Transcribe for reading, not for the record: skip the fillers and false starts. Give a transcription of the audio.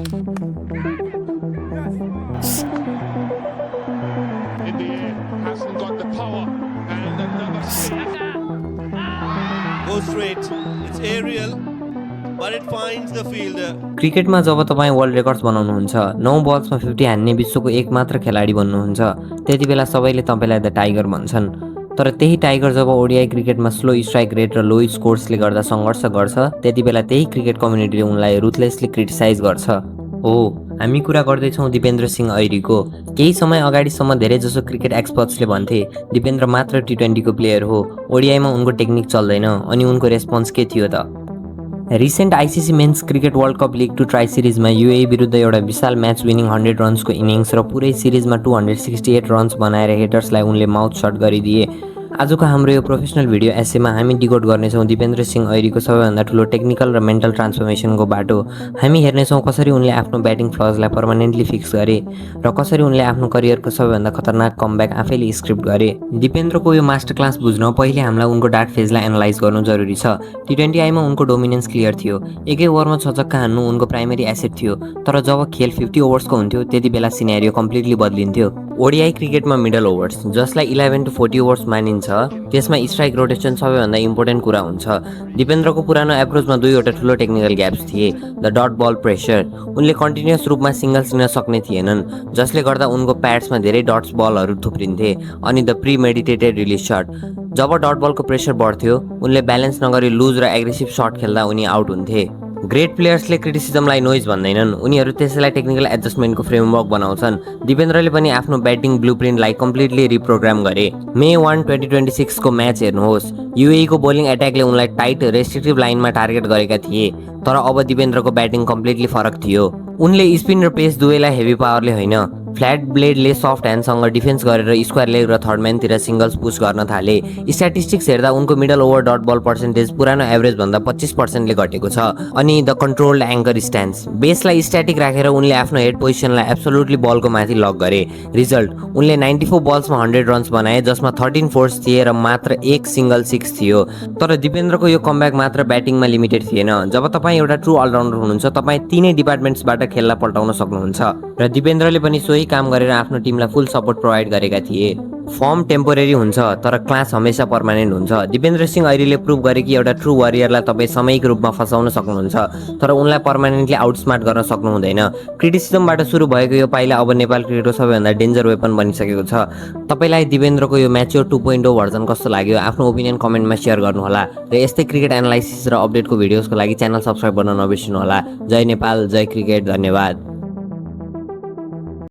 In the air, hasn't got the power, and another Go straight. It's aerial, but it finds the fielder. क्रिकेटमा जब तपाईँ world records बनाउनुहुन्छ, 9 बल्समा 50 हान्ने विश्वको एकमात्र खेलाडी बन्नुहुन्छ, त्यति बेला सबैले तपाईँलाई द टाइगर भन्छन्। तर त्यही टाइगर जब ओडिआई क्रिकेटमा स्लो स्ट्राइक रेट र लो स्कोर्सले गर्दा सङ्घर्ष गर्छ, त्यति बेला त्यही क्रिकेट कम्युनिटीले उनलाई रुथलेसली क्रिटिसाइज गर्छ। हो, हामी कुरा गर्दैछौँ दिपेन्द्र सिंह ऐरीको। केही समय अगाडिसम्म धेरैजसो क्रिकेट एक्सपर्ट्सले भन्थे दिपेन्द्र मात्र टी20को प्लेयर हो, ओडिआईमा उनको टेक्निक चल्दैन। अनि उनको रेस्पोन्स के थियो त? Recent ICC men's cricket world cup league 2 tri सिरिजमा युएई विरुद्ध एउटा विशाल म्याच विनिङ 100 रन्सको इनिङ्स र पुरै सिरिजमा 268 रन्स बनाएर हेटर्सलाई उनले माउथ सट गरिदिए। आजको हाम्रो यो प्रोफेसनल भिडियो एसेमा हामी डिकोड गर्नेछौँ दिपेन्द्र सिंह ऐरीको सबैभन्दा ठुलो टेक्निकल र मेन्टल ट्रान्सफर्मेसनको बाटो। हामी हेर्नेछौँ कसरी उनले आफ्नो ब्याटिङ फ्लजलाई पर्मानेन्टली फिक्स गरे र कसरी उनले आफ्नो करियरको सबैभन्दा खतरनाक कमब्याक आफैले स्क्रिप्ट गरे। दिपेन्द्रको यो मास्टर क्लास बुझ्न पहिले हामीलाई उनको डार्क फेजलाई एनालाइज गर्नु जरुरी छ। टी20 मा उनको डोमिनेन्स क्लियर थियो, एकै ओभरमा 6 छक्का हान्नु उनको प्राइमेरी एसेट थियो। तर जब खेल 50 ओभर्सको हुन्थ्यो त्यति बेला सिनेरियो कम्प्लिटली बदलिन्थ्यो। ओडिआई क्रिकेटमा मिडल ओभर्स, जसलाई 11 to 40 ओभर्स मानिन्छ, त्यसमा स्ट्राइक रोटेसन सबैभन्दा इम्पोर्टेन्ट कुरा हुन्छ। दिपेन्द्रको पुरानो एप्रोचमा दुईवटा ठुलो टेक्निकल ग्याप्स थिए। द डट बल प्रेसर, उनले कन्टिन्युअस रूपमा सिङ्गल्स लिन सक्ने थिएनन्, जसले गर्दा उनको प्याड्समा धेरै डट्स बलहरू थुप्रिन्थे। अनि द प्रिमेडिटेटेड रिलिज सट, जब डट बलको प्रेसर बढ्थ्यो उनले ब्यालेन्स नगरी लुज र एग्रेसिभ सट खेल्दा उनी आउट हुन्थे। ग्रेट प्लेयर्सले क्रिटिसिजमलाई नोइज भन्दैनन्, उनीहरू त्यसैलाई टेक्निकल एडजस्टमेन्टको फ्रेमवर्क बनाउँछन्। दिपेन्द्रले पनि आफ्नो ब्याटिङ ब्लुप्रिन्टलाई कम्प्लिटली रिप्रोग्राम गरे। मे 1, 2026 को म्याच हेर्नुहोस्। युएई को बोलिङ एट्याकले उनलाई टाइट रेस्ट्रिक्टिभ लाइनमा टार्गेट गरेका थिए, तर अब दिपेन्द्रको ब्याटिङ कम्प्लिटली फरक थियो। उनले स्पिन र पेस दुवैलाई हेभी पावरले होइन, फ्ल्याट ब्लेडले सफ्ट ह्यान्डसँग डिफेन्स गरेर स्क्वायर लेग र थर्ड म्यानतिर सिङ्गल्स पुस गर्न थाले। स्ट्याटिस्टिक्स हेर्दा उनको middle over dot ball percentage पुरानो एभरेज भन्दा 25% घटेको छ। अनि द कन्ट्रोल्ड एङ्कर स्ट्यान्स, बेसलाई स्ट्याटिक राखेर उनले आफ्नो हेड पोजिसनलाई एब्सोल्युटली बलको माथि लक गरे। रिजल्ट, उनले 94 बल्समा 100 रन्स बनाए, जसमा 13 फोर्स थिए र मात्र एक सिङ्गल 6 थियो। तर दिपेन्द्रको यो कमब्याक मात्र ब्याटिङमा लिमिटेड थिएन। जब तपाईँ एउटा ट्रु अलराउन्डर हुनुहुन्छ, तपाईँ तीनै डिपार्टमेन्ट्सबाट खेल्न पल्टाउन सक्नुहुन्छ, र दिपेन्द्रले पनि सोही काम गरेर आफ्नो टिमलाई फुल सपोर्ट प्रोभाइड गरेका थिए। फर्म टेम्पोरेरी हुन्छ, तर क्लास हमेसा पर्मानेन्ट हुन्छ। दिपेन्द्र सिंह ऐरीले प्रुभ गरे कि एउटा ट्रु वरियरलाई तपाईँ सामयिक रूपमा फसाउन सक्नुहुन्छ, तर उनलाई पर्मानेन्टली आउटस्मार्ट गर्न सक्नु हुँदैन। क्रिटिसिजमबाट सुरु भएको यो पाइला अब नेपाल क्रिकेटको सबैभन्दा डेन्जर वेपन बनिसकेको छ। तपाईँलाई दिपेन्द्रको यो म्याच्योर 2.0 भर्जन कस्तो लाग्यो? आफ्नो ओपिनियन कमेन्टमा सेयर गर्नुहोला र यस्तै क्रिकेट एनालाइसिस र अपडेटको भिडियोजको लागि च्यानल सब्सक्राइब गर्न नबिर्सिनुहोला। जय नेपाल, जय क्रिकेट, धन्यवाद।